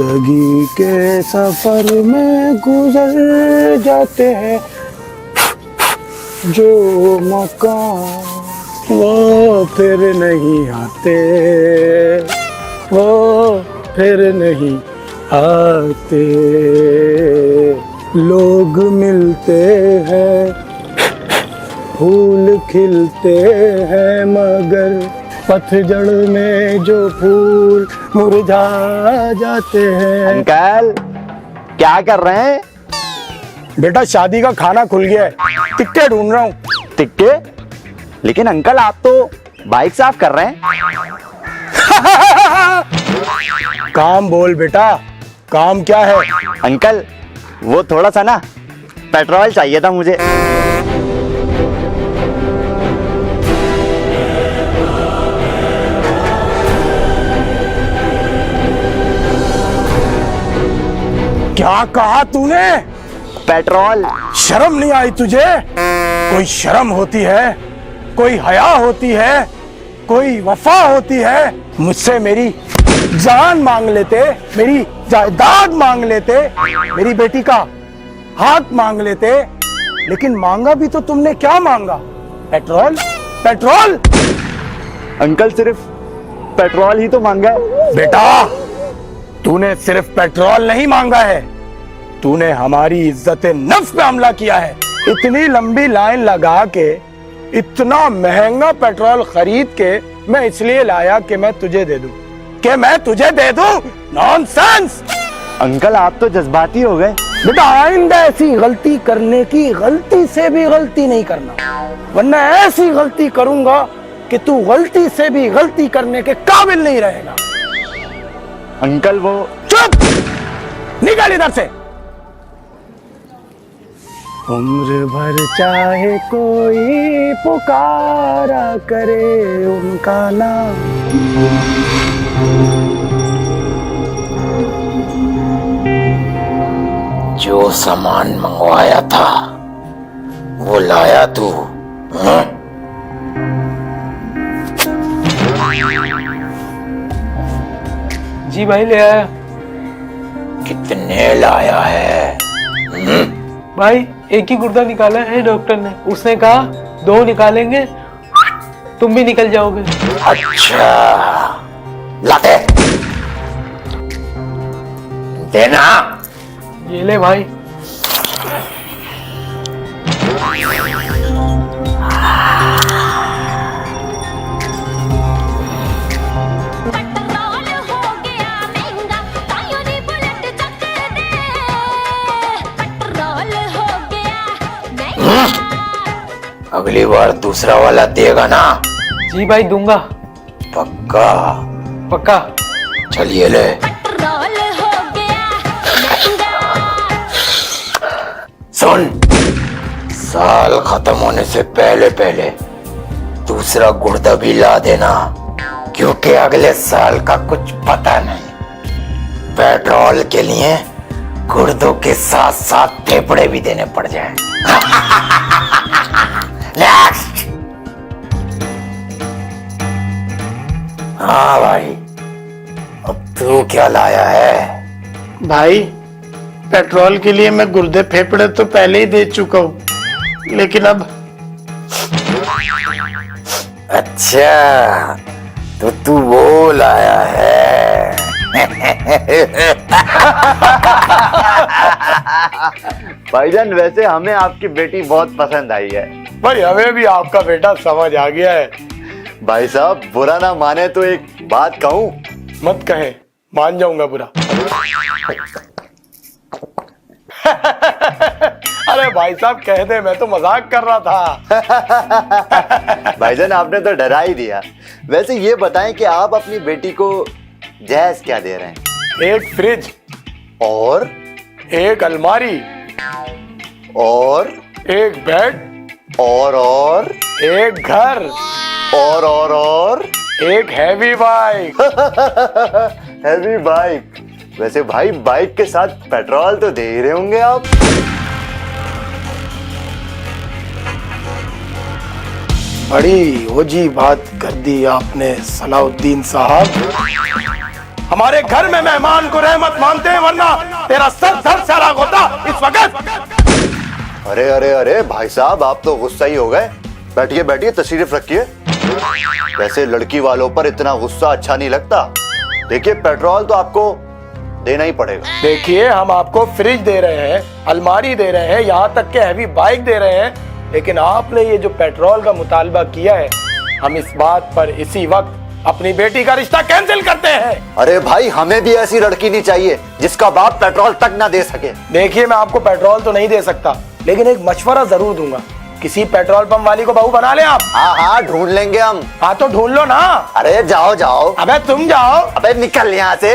जिंदगी के सफर में गुजर जाते हैं जो मकान, वो फिर नहीं आते, वो फिर नहीं आते। लोग मिलते हैं, फूल खिलते हैं, मगर पतझड़ में जो फूल मुरझा जाते हैं। अंकल क्या कर रहे हैं? बेटा शादी का खाना खुल गया है, टिक्के ढूंढ रहा हूँ। टिक्के? लेकिन अंकल आप तो बाइक साफ कर रहे हैं। काम बोल बेटा, काम क्या है? अंकल वो थोड़ा सा ना पेट्रोल चाहिए था मुझे। क्या कहा तूने? पेट्रोल। शर्म नहीं आई तुझे? कोई शर्म होती है, कोई हया होती है, कोई वफा होती है। मुझसे मेरी जान मांग लेते, मेरी जायदाद मांग लेते, मेरी बेटी का हाथ मांग लेते, लेकिन मांगा भी तो तुमने क्या मांगा? Petrol, petrol. अंकल सिर्फ पेट्रोल ही तो मांगा है। बेटा तूने सिर्फ पेट्रोल नहीं मांगा है, तूने हमारी इज्जत नफ्स पे हमला किया है। इतनी लंबी लाइन लगा के, इतना महंगा पेट्रोल खरीद के मैं इसलिए लाया कि मैं तुझे दे दूं, कि मैं तुझे दे दूं। नॉनसेंस। अंकल आप तो जज्बाती हो गए। बेटा आइंदा ऐसी गलती करने की, गलती से भी गलती नहीं करना, वरना ऐसी गलती करूंगा कि तू गलती से भी गलती करने के काबिल नहीं रहेगा। अंकल वो। चुप, निकल इधर से। उम्र भर चाहे कोई पुकारा करे उनका नाम, जो सामान मंगवाया था वो लाया तू? जी भाई ले आया। कितने लाया है? भाई एक ही गुर्दा निकाला है डॉक्टर ने, उसने कहा 2 निकालेंगे तुम भी निकल जाओगे। अच्छा लाते देना। ये ले भाई। अगली बार दूसरा वाला देगा ना? जी भाई दूंगा। पक्का? पक्का। चलिए ले। सुन, साल खत्म होने से पहले पहले दूसरा गुर्दा भी ला देना, क्योंकि अगले साल का कुछ पता नहीं। पेट्रोल के लिए गुर्दों के साथ साथ फेफड़े भी देने पड़ जाएं। नेक्स्ट। हाँ भाई, अब तू क्या लाया है? भाई पेट्रोल के लिए मैं गुर्दे फेफड़े तो पहले ही दे चुका हूँ, लेकिन अब। अच्छा तो तू वो लाया है। भाईजान वैसे हमें आपकी बेटी बहुत पसंद आई है। भाई हमें भी आपका बेटा समझ आ गया है। भाई साहब बुरा ना माने तो एक बात कहूं? मत कहे, मान जाऊंगा बुरा। अरे भाई साहब कह दे, मैं तो मजाक कर रहा था। भाईजान आपने तो डरा ही दिया। वैसे ये बताएं कि आप अपनी बेटी को जहेज क्या दे रहे हैं? एक फ्रिज, और एक अलमारी, और एक बेड, और एक घर, और एक हैवी बाइक। Heavy bike? वैसे भाई बाइक के साथ पेट्रोल तो दे ही रहे होंगे आप। बड़ी ओजी बात कर दी आपने सलाउद्दीन साहब। हमारे घर में मेहमान को रहमत मानते हैं, वरना तेरा सर धड़ सराग होता इस वक्त। अरे अरे अरे भाई साहब, आप तो गुस्सा ही हो गए। बैठिए बैठिए, तशरीफ रखिए। वैसे लड़की वालों पर इतना गुस्सा अच्छा नहीं लगता। देखिए, पेट्रोल तो आपको देना ही पड़ेगा। देखिए, हम आपको फ्रिज दे रहे हैं, अलमारी दे रहे हैं, यहाँ तक के हैवी बाइक दे रहे हैं, लेकिन आपने ये जो पेट्रोल का मुतालबा किया है, हम इस बात पर इसी वक्त अपनी बेटी का रिश्ता कैंसिल करते हैं। अरे भाई, हमें भी ऐसी लड़की नहीं चाहिए जिसका बाप पेट्रोल तक ना दे सके। देखिए, मैं आपको पेट्रोल तो नहीं दे सकता, लेकिन एक मशवरा जरूर दूंगा। किसी पेट्रोल पंप वाली को बहू बना ले आप। हाँ हाँ, ढूंढ लेंगे हम। हाँ तो ढूंढ लो ना। अरे जाओ जाओ। अबे तुम जाओ। अबे निकल यहाँ से।